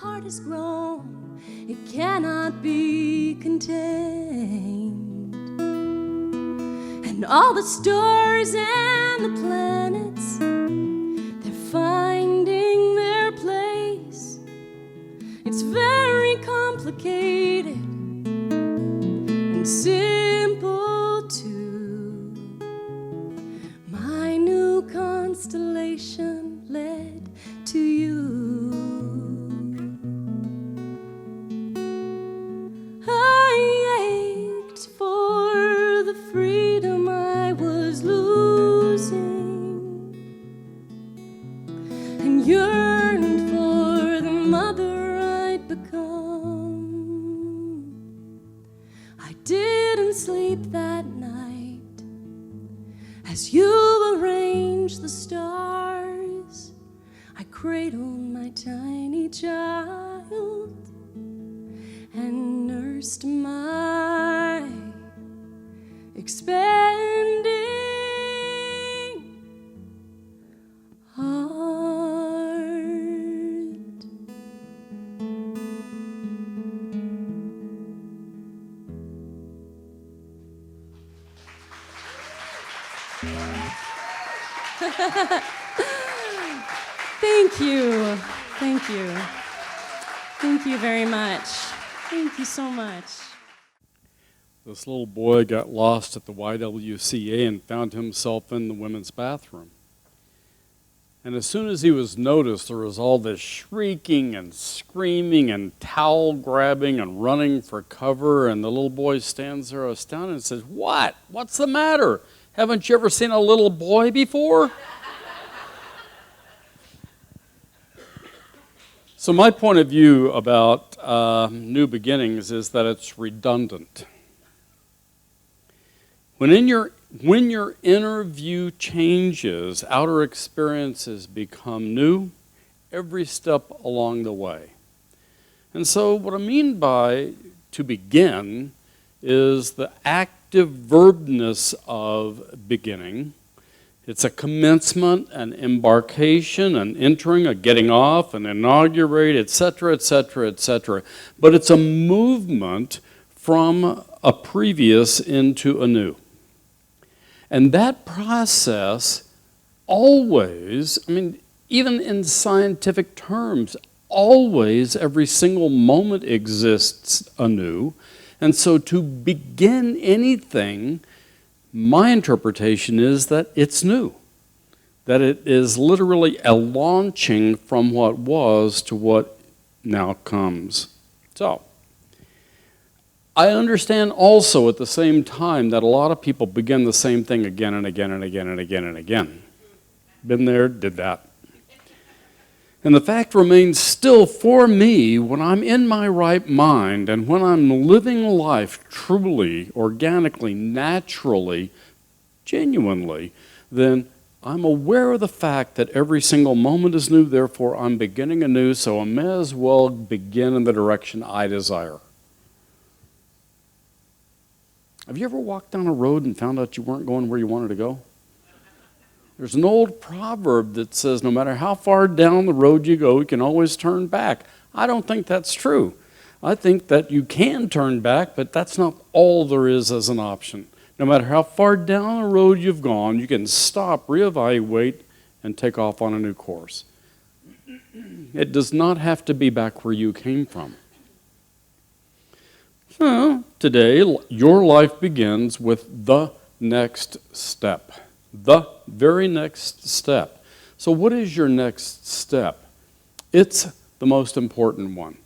heart has grown, it cannot be contained. And all the stars and the planets, they're finding their place. It's very complicated and simple too. My new constellation led to you. I ached for the freedom I was losing and yearned for the mother I'd become. I didn't sleep that night as you arranged the stars. I cradled my tiny child and nursed my expanding heart. Thank you. Thank you. Thank you very much. Thank you so much. This little boy got lost at the YWCA and found himself in the women's bathroom. And as soon as he was noticed, there was all this shrieking and screaming and towel grabbing and running for cover. And the little boy stands there astounded and says, "What? What's the matter? Haven't you ever seen a little boy before?" So my point of view about new beginnings is that it's redundant. When your inner view changes, outer experiences become new every step along the way. And so what I mean by to begin is the active verbness of beginning. It's a commencement, an embarkation, an entering, a getting off, an inaugurate, etc., etc., etc. But it's a movement from a previous into a new. And that process always, even in scientific terms, always, every single moment exists anew. And so to begin anything, my interpretation is that it's new, that it is literally a launching from what was to what now comes. So, I understand also at the same time that a lot of people begin the same thing again and again and again and again and again. Been there, did that. And the fact remains still for me, when I'm in my right mind and when I'm living life truly, organically, naturally, genuinely, then I'm aware of the fact that every single moment is new, therefore I'm beginning anew, so I may as well begin in the direction I desire. Have you ever walked down a road and found out you weren't going where you wanted to go? There's an old proverb that says no matter how far down the road you go, you can always turn back. I don't think that's true. I think that you can turn back, but that's not all there is as an option. No matter how far down the road you've gone, you can stop, reevaluate, and take off on a new course. It does not have to be back where you came from. So, today, your life begins with the next step. The very next step. So what is your next step? It's the most important one.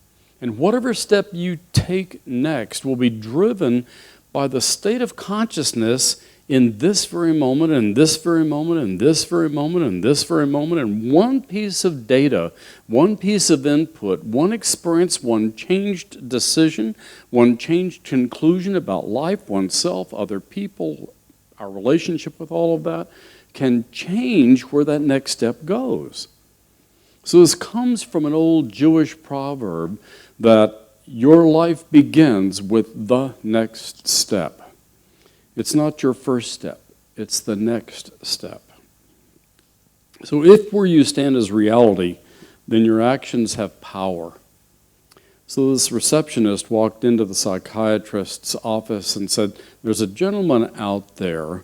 And whatever step you take next will be driven by the state of consciousness in this very moment, and this very moment, and this very moment, and this very moment, and one piece of data, one piece of input, one experience, one changed decision, one changed conclusion about life, oneself, other people, our relationship with all of that, can change where that next step goes. So this comes from an old Jewish proverb that your life begins with the next step. It's not your first step, it's the next step. So if where you stand is reality, then your actions have power. So this receptionist walked into the psychiatrist's office and said, "There's a gentleman out there,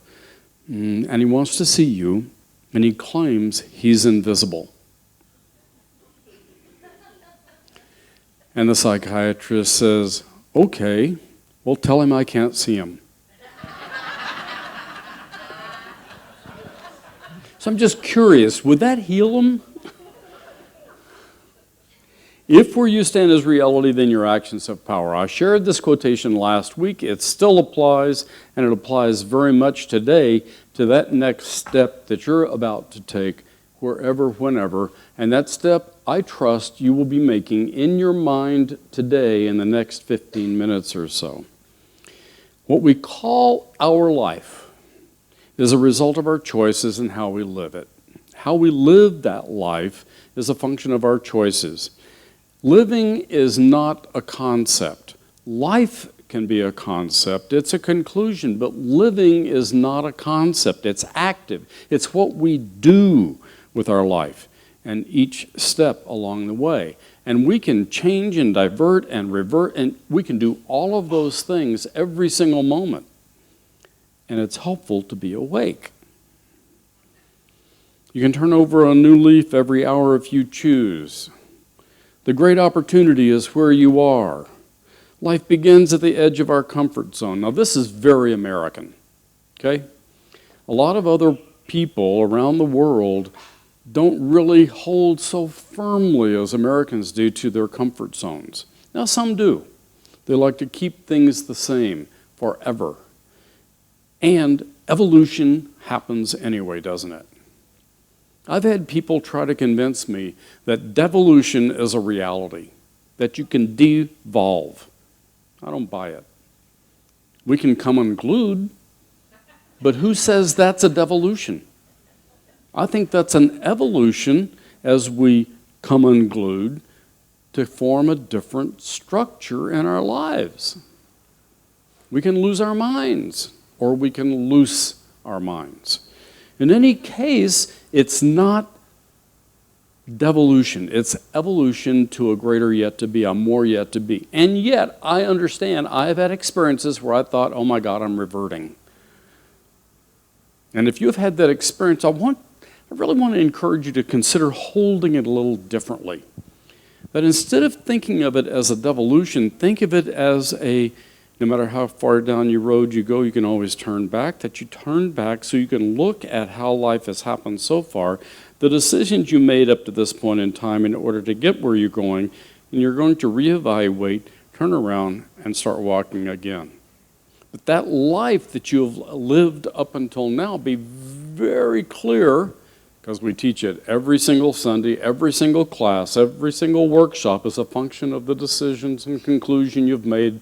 and he wants to see you, and he claims he's invisible." And the psychiatrist says, "Okay, well, tell him I can't see him." So I'm just curious, would that heal him? If where you stand is reality, then your actions have power. I shared this quotation last week. It still applies, and it applies very much today to that next step that you're about to take, wherever, whenever. And that step, I trust you will be making in your mind today in the next 15 minutes or so. What we call our life is a result of our choices and how we live it. How we live that life is a function of our choices. Living is not a concept. Life can be a concept. It's a conclusion, but living is not a concept. It's active. It's what we do with our life and each step along the way. And we can change and divert and revert, and we can do all of those things every single moment. And it's helpful to be awake. You can turn over a new leaf every hour if you choose. The great opportunity is where you are. Life begins at the edge of our comfort zone. Now, this is very American, okay? A lot of other people around the world don't really hold so firmly as Americans do to their comfort zones. Now, some do. They like to keep things the same forever. And evolution happens anyway, doesn't it? I've had people try to convince me that devolution is a reality, that you can devolve. I don't buy it. We can come unglued, but who says that's a devolution? I think that's an evolution as we come unglued to form a different structure in our lives. We can lose our minds, or we can loose our minds. In any case, it's not devolution. It's evolution to a greater yet to be, a more yet to be. And yet, I understand, I've had experiences where I thought, oh my God, I'm reverting. And if you've had that experience, I really want to encourage you to consider holding it a little differently. That instead of thinking of it as a devolution, think of it as no matter how far down your road you go, you can always turn back, that you turn back so you can look at how life has happened so far, the decisions you made up to this point in time in order to get where you're going, and you're going to reevaluate, turn around, and start walking again. But that life that you have lived up until now, be very clear, because we teach it every single Sunday, every single class, every single workshop is a function of the decisions and conclusions you've made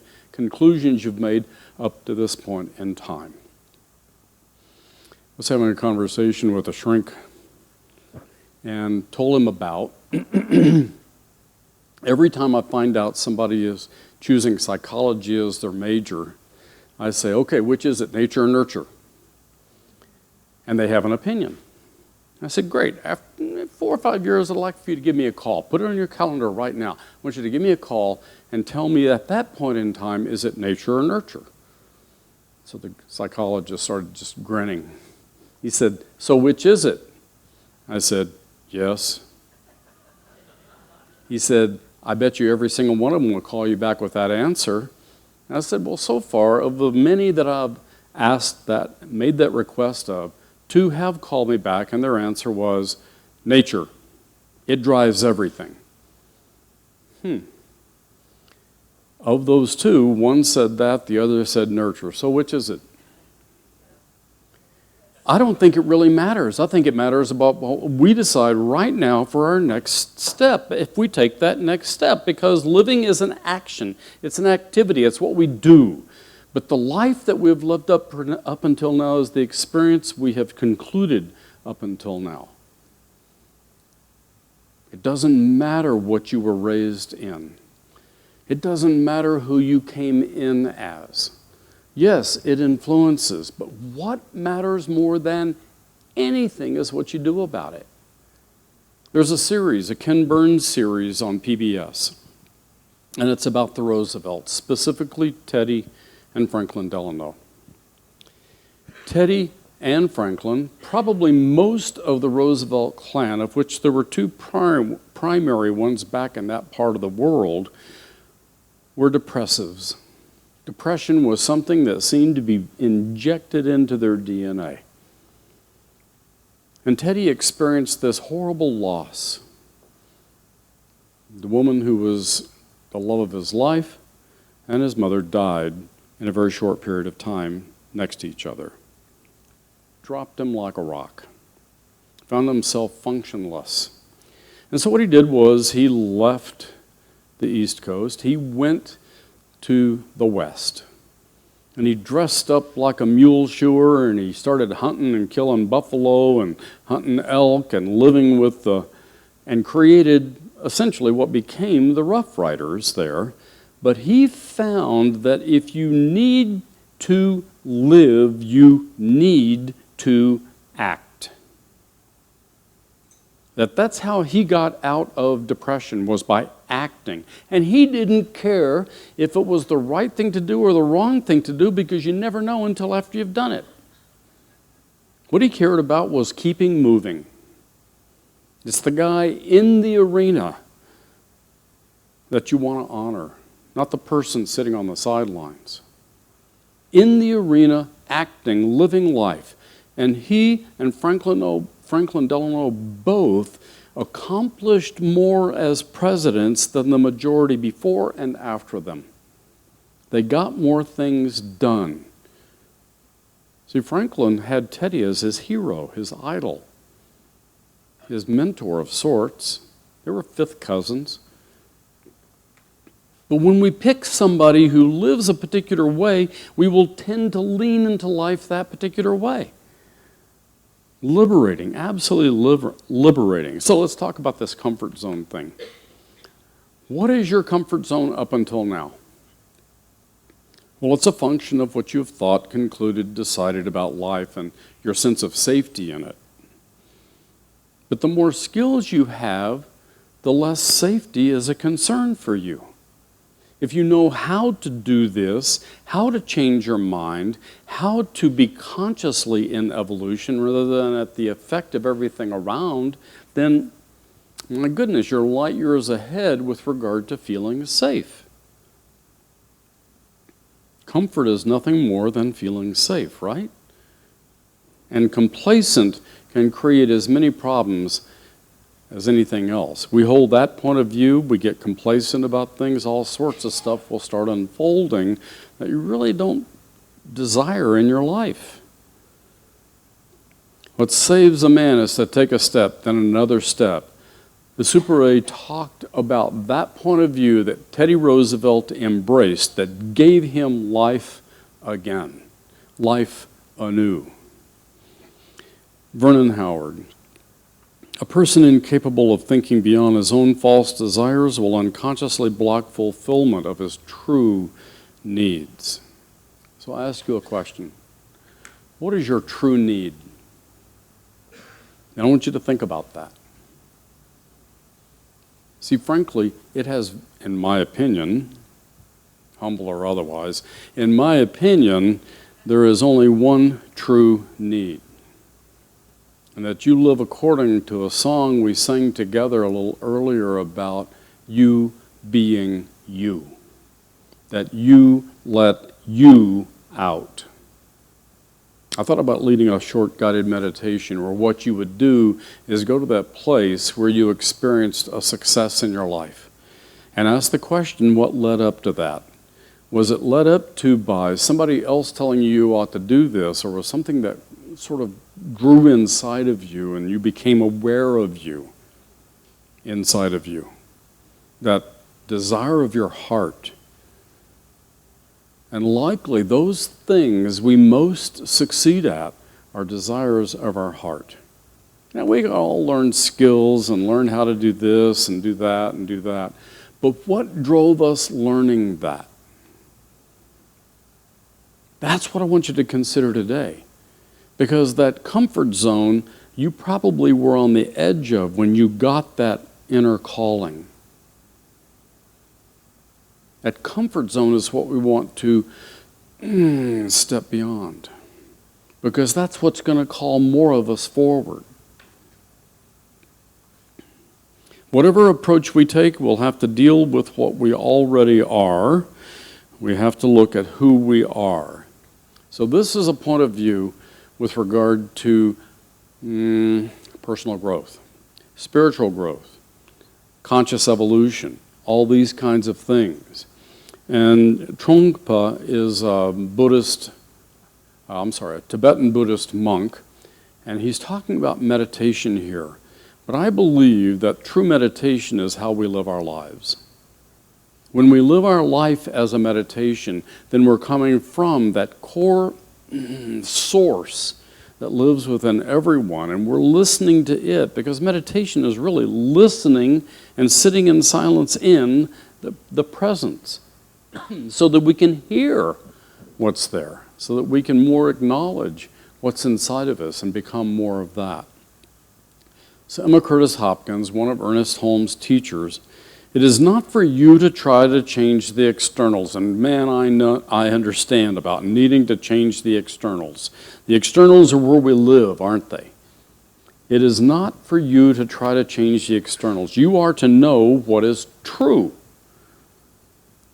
up to this point in time. I was having a conversation with a shrink and told him about every time I find out somebody is choosing psychology as their major, I say, okay, which is it, nature or nurture? And they have an opinion. I said, great. After 4 or 5 years, I'd like for you to give me a call. Put it on your calendar right now. I want you to give me a call and tell me at that point in time, is it nature or nurture? So the psychologist started just grinning. He said, so which is it? I said, yes. He said, I bet you every single one of them will call you back with that answer. And I said, well, so far, of the many that I've asked that, made that request of, 2 have called me back, and their answer was nature. It drives everything. Of those 2, one said that, the other said nurture. So which is it? I don't think it really matters. I think it matters about what we decide right now for our next step, if we take that next step, because living is an action. It's an activity. It's what we do. But the life that we've lived up until now is the experience we have concluded up until now. It doesn't matter what you were raised in. It doesn't matter who you came in as. Yes, it influences, but what matters more than anything is what you do about it. There's a series, a Ken Burns series on PBS. And it's about the Roosevelts, specifically Teddy and Franklin Delano. Teddy and Franklin, probably most of the Roosevelt clan, of which there were two primary ones back in that part of the world, were depressives. Depression was something that seemed to be injected into their DNA. And Teddy experienced this horrible loss. The woman who was the love of his life and his mother died in a very short period of time next to each other. Dropped him like a rock. Found himself functionless. And so what he did was he left the East Coast. He went to the West. And he dressed up like a mule shoer, and he started hunting and killing buffalo and hunting elk and living with and created essentially what became the Rough Riders there. But he found that if you need to live, you need to act. That's how he got out of depression, was by acting. And he didn't care if it was the right thing to do or the wrong thing to do, because you never know until after you've done it. What he cared about was keeping moving. It's the guy in the arena that you want to honor, not the person sitting on the sidelines. In the arena, acting, living life. And he and Franklin Delano both accomplished more as presidents than the majority before and after them. They got more things done. See, Franklin had Teddy as his hero, his idol, his mentor of sorts. They were fifth cousins. But when we pick somebody who lives a particular way, we will tend to lean into life that particular way. Liberating, absolutely liberating. So let's talk about this comfort zone thing. What is your comfort zone up until now? Well, it's a function of what you've thought, concluded, decided about life and your sense of safety in it. But the more skills you have, the less safety is a concern for you. If you know how to do this, how to change your mind, how to be consciously in evolution rather than at the effect of everything around, then, my goodness, you're light years ahead with regard to feeling safe. Comfort is nothing more than feeling safe, right? And complacent can create as many problems as anything else. We hold that point of view, we get complacent about things, all sorts of stuff will start unfolding that you really don't desire in your life. What saves a man is to take a step, then another step. The Super A talked about that point of view that Teddy Roosevelt embraced that gave him life again, life anew. Vernon Howard. A person incapable of thinking beyond his own false desires will unconsciously block fulfillment of his true needs. So I ask you a question. What is your true need? And I want you to think about that. See, frankly, it has, in my opinion, humble or otherwise, in my opinion, there is only one true need. And that you live according to a song we sang together a little earlier about you being you. That you let you out. I thought about leading a short guided meditation where what you would do is go to that place where you experienced a success in your life and ask the question, what led up to that? Was it led up to by somebody else telling you ought to do this, or was something that sort of grew inside of you and you became aware of you inside of you? That desire of your heart. And likely those things we most succeed at are desires of our heart. Now we all learn skills and learn how to do this and do that and do that. But what drove us learning that? That's what I want you to consider today. Because that comfort zone you probably were on the edge of when you got that inner calling. That comfort zone is what we want to step beyond, because that's what's going to call more of us forward. Whatever approach we take, we'll have to deal with what we already are. We have to look at who we are. So this is a point of view with regard to personal growth, spiritual growth, conscious evolution, all these kinds of things. And Trungpa is a Tibetan Buddhist monk, and he's talking about meditation here. But I believe that true meditation is how we live our lives. When we live our life as a meditation, then we're coming from that core source that lives within everyone, and we're listening to it, because meditation is really listening and sitting in silence in the presence, so that we can hear what's there, so that we can more acknowledge what's inside of us and become more of that. So Emma Curtis Hopkins, one of Ernest Holmes' teachers, it is not for you to try to change the externals. And man, I understand about needing to change the externals. The externals are where we live, aren't they? It is not for you to try to change the externals. You are to know what is true.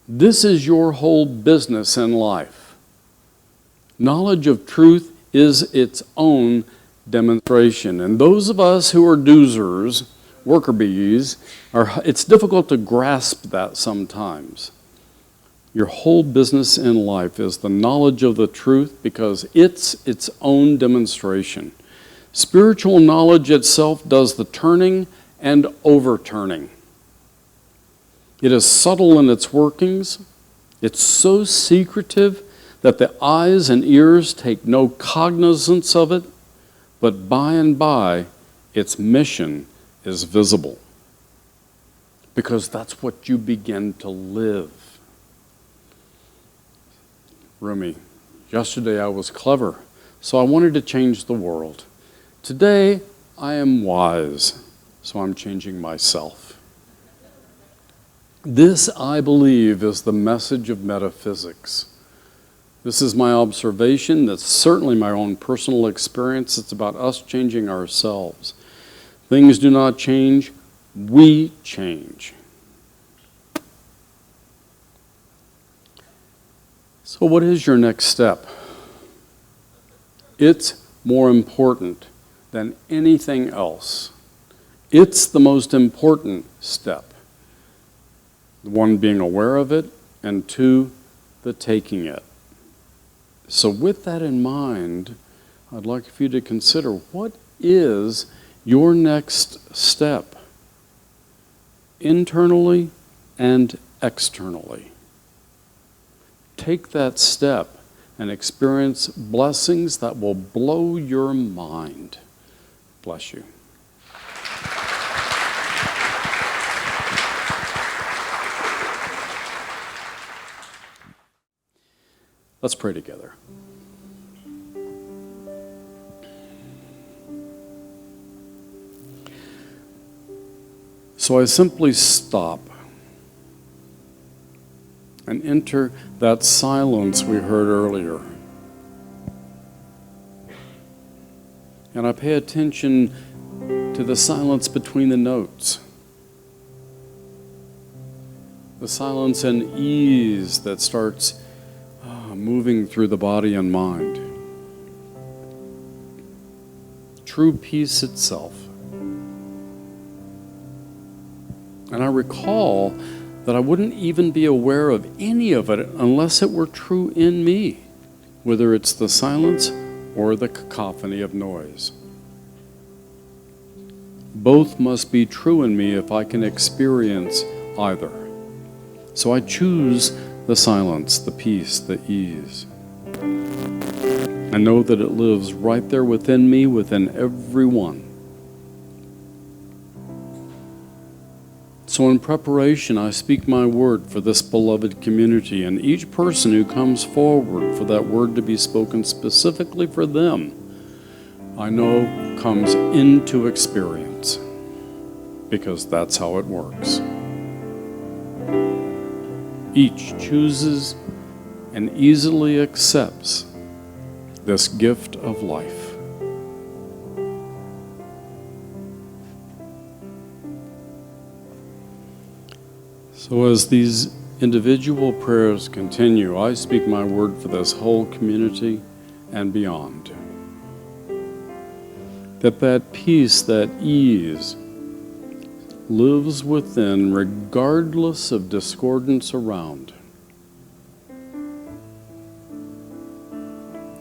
This is your whole business in life. Knowledge of truth is its own demonstration. And those of us who are doozers, worker bees, it's difficult to grasp that sometimes. Your whole business in life is the knowledge of the truth, because it's its own demonstration. Spiritual knowledge itself does the turning and overturning. It is subtle in its workings. It's so secretive that the eyes and ears take no cognizance of it, but by and by, its mission is visible, because that's what you begin to live. Rumi, yesterday I was clever, so I wanted to change the world. Today I am wise, so I'm changing myself. This, I believe, is the message of metaphysics. This is my observation. That's certainly my own personal experience. It's about us changing ourselves. Things do not change, we change. So what is your next step? It's more important than anything else. It's the most important step. One, being aware of it, and two, the taking it. So with that in mind, I'd like for you to consider, what is your next step, internally and externally? Take that step and experience blessings that will blow your mind. Bless you. Let's pray together. So I simply stop and enter that silence we heard earlier. And I pay attention to the silence between the notes. The silence and ease that starts moving through the body and mind. True peace itself. And I recall that I wouldn't even be aware of any of it unless it were true in me, whether it's the silence or the cacophony of noise. Both must be true in me if I can experience either. So I choose the silence, the peace, the ease. I know that it lives right there within me, within everyone. So in preparation, I speak my word for this beloved community, and each person who comes forward for that word to be spoken specifically for them, I know comes into experience, because that's how it works. Each chooses and easily accepts this gift of life. So as these individual prayers continue, I speak my word for this whole community and beyond. That peace, that ease lives within regardless of discordance around.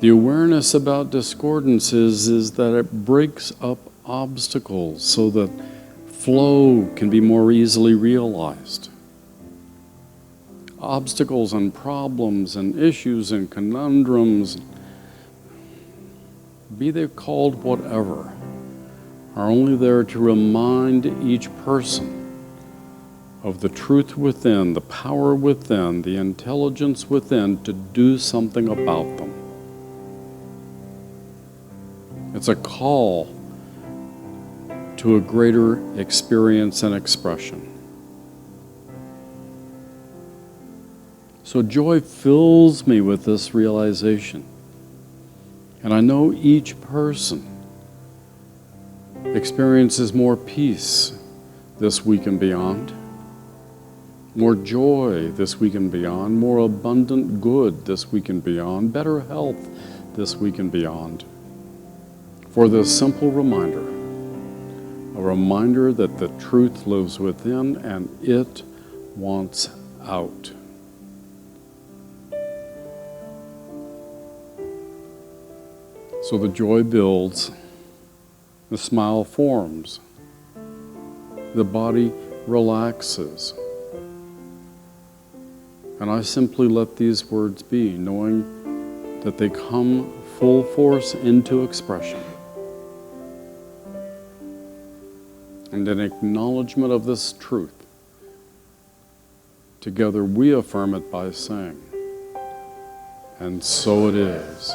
The awareness about discordance is that it breaks up obstacles so that flow can be more easily realized. Obstacles and problems and issues and conundrums, be they called whatever, are only there to remind each person of the truth within, the power within, the intelligence within to do something about them. It's a call to a greater experience and expression. So joy fills me with this realization. And I know each person experiences more peace this week and beyond, more joy this week and beyond, more abundant good this week and beyond, better health this week and beyond. For this simple reminder, a reminder that the truth lives within and it wants out. So the joy builds, the smile forms, the body relaxes. And I simply let these words be, knowing that they come full force into expression. And in acknowledgement of this truth, together we affirm it by saying, and so it is.